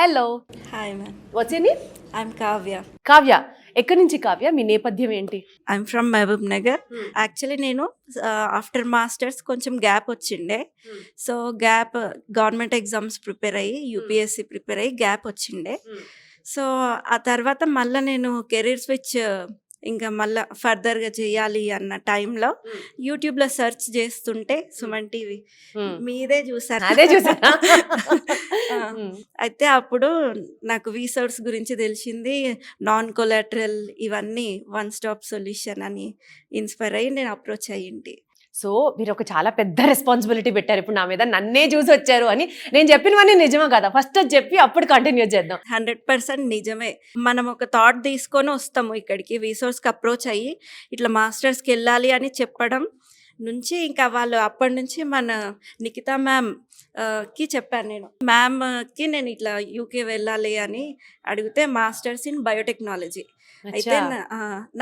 Hello, hi ma'am, what's your name? I'm Kavya. Kavya. ఎక్కడి నుంచి కావ్య? మీ నేపథ్యం ఏంటి? I'm from Mahabubnagar. Actually నేను ఆఫ్టర్ మాస్టర్స్ కొంచెం గ్యాప్ వచ్చిండే. So gap government exams prepare అయ్యి యూపీఎస్సీ ప్రిపేర్ అయ్యి గ్యాప్ వచ్చిండే. సో ఆ తర్వాత మళ్ళీ నేను కెరీర్ స్విచ్ ఇంకా మళ్ళీ ఫర్దర్గా చేయాలి అన్న టైంలో యూట్యూబ్లో సెర్చ్ చేస్తుంటే సుమన్ టీవీ మీదే చూసాను. అదే చూసారా? అయితే అప్పుడు నాకు వీసోర్స్ గురించి తెలిసింది. నాన్ కొలాటరల్ ఇవన్నీ వన్ స్టాప్ సొల్యూషన్ అని ఇన్స్పైర్ అయ్యి నేను అప్రోచ్ అయ్యింది. సో మీరు ఒక చాలా పెద్ద రెస్పాన్సిబిలిటీ పెట్టారు ఇప్పుడు నా మీద, నన్నే చూసి వచ్చారు అని. నేను చెప్పినవన్నీ నిజమా కదా? ఫస్ట్ అది చెప్పి అప్పుడు కంటిన్యూ చేద్దాం. 100% నిజమే. మనం ఒక థాట్ తీసుకొని వస్తాము ఇక్కడికి, రీసోర్స్కి అప్రోచ్ అయ్యి ఇట్లా మాస్టర్స్కి వెళ్ళాలి అని చెప్పడం నుంచి ఇంకా వాళ్ళు అప్పటి నుంచి మన నిఖితా మ్యామ్ కి చెప్పాను. మ్యామ్కి నేను ఇట్లా యూకే వెళ్ళాలి అని అడిగితే మాస్టర్స్ ఇన్ బయోటెక్నాలజీ. అయితే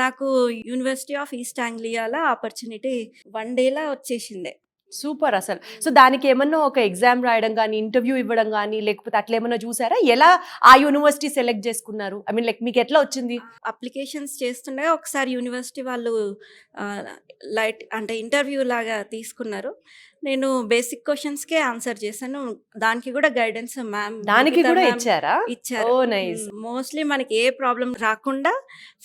నాకు యూనివర్సిటీ ఆఫ్ ఈస్ట్ ఆంగ్లియాలో ఆపర్చునిటీ 1 డేలా వచ్చేసిందే. సూపర్ అసలు. సో దానికి ఏమన్నా ఒక ఎగ్జామ్ రాయడం కానీ, ఇంటర్వ్యూ ఇవ్వడం కానీ, లేకపోతే అట్లా ఏమన్నా చూసారా? ఎలా ఆ యూనివర్సిటీ సెలెక్ట్ చేసుకున్నారు? ఐ మీన్ లైక్ మీకు ఎట్లా వచ్చింది? అప్లికేషన్స్ చేస్తుండగా ఒకసారి యూనివర్సిటీ వాళ్ళు లైట్ అంటే ఇంటర్వ్యూ లాగా తీసుకున్నారు. నేను బేసిక్ క్వశ్చన్స్కే ఆన్సర్ చేశాను. దానికి కూడా గైడెన్స్ మ్యామ్ దానికి కూడా ఇచ్చారా? ఇచ్చారు. ఓ నైస్. మోస్ట్లీ మనకి ఏ ప్రాబ్లం రాకుండా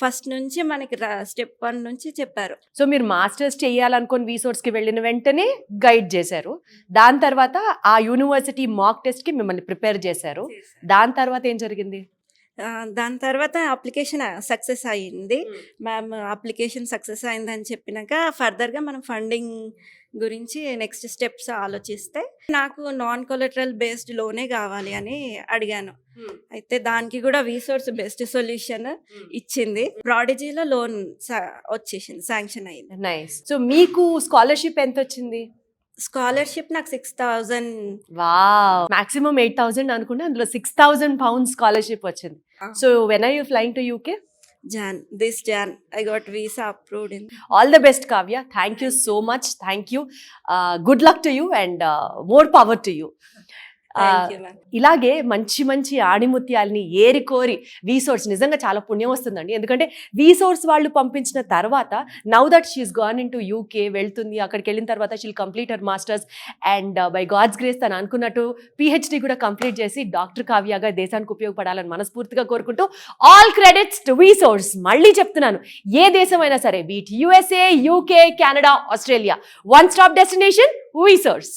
ఫస్ట్ నుంచి మనకి స్టెప్ 1 నుంచి చెప్పారు. సో మీరు మాస్టర్స్ చేయాలనుకుని వీసోర్స్కి వెళ్ళిన వెంటనే గైడ్ చేశారు. దాని తర్వాత ఆ యూనివర్సిటీ మాక్ టెస్ట్కి మిమ్మల్ని ప్రిపేర్ చేశారు. దాని తర్వాత ఏం జరిగింది? దాని తర్వాత అప్లికేషన్ సక్సెస్ అయ్యింది. మ్యామ్ అప్లికేషన్ సక్సెస్ అయిందని చెప్పినాక ఫర్దర్గా మనం ఫండింగ్ గురించి నెక్స్ట్ స్టెప్స్ ఆలోచిస్తే నాకు నాన్ కొలటరల్ బేస్డ్ లోనే కావాలి అని అడిగాను. అయితే దానికి కూడా వీసోర్స్ బెస్ట్ సొల్యూషన్ ఇచ్చింది. ప్రాడిజీలో లోన్ వచ్చేసింది, శాంక్షన్ అయింది. నైస్. సో మీకు స్కాలర్షిప్ ఎంత వచ్చింది? స్కాలర్షిప్ నాకు 6,000. వావ్. మాక్సిమం 8,000 అనుకుంటే అందులో 6,000 pounds స్కాలర్షిప్ వచ్చింది. So when are you flying to UK? This Jan I got visa approved in. All the best, Kavya. Thank you so much. Thank you. Good luck to you and more power to you. ఇలాగే మంచి మంచి ఆణిముత్యాలని ఏరికోరి వీసోర్స్ నిజంగా చాలా పుణ్యం వస్తుందండి. ఎందుకంటే వీసోర్స్ వాళ్ళు పంపించిన తర్వాత now that she's gone into UK వెళ్తుంది. అక్కడికి వెళ్ళిన తర్వాత she'll complete her masters and by God's grace తను అనుకున్నట్టు PhD కూడా కంప్లీట్ చేసి డాక్టర్ కావ్యగా దేశానికి ఉపయోగపడాలని మనస్ఫూర్తిగా కోరుకుంటూ ఆల్ క్రెడిట్స్ టు వీసోర్స్. మళ్ళీ చెప్తున్నాను, ఏ దేశమైనా సరే, be it USA, UK, Canada, Australia, one stop destination వీసోర్స్.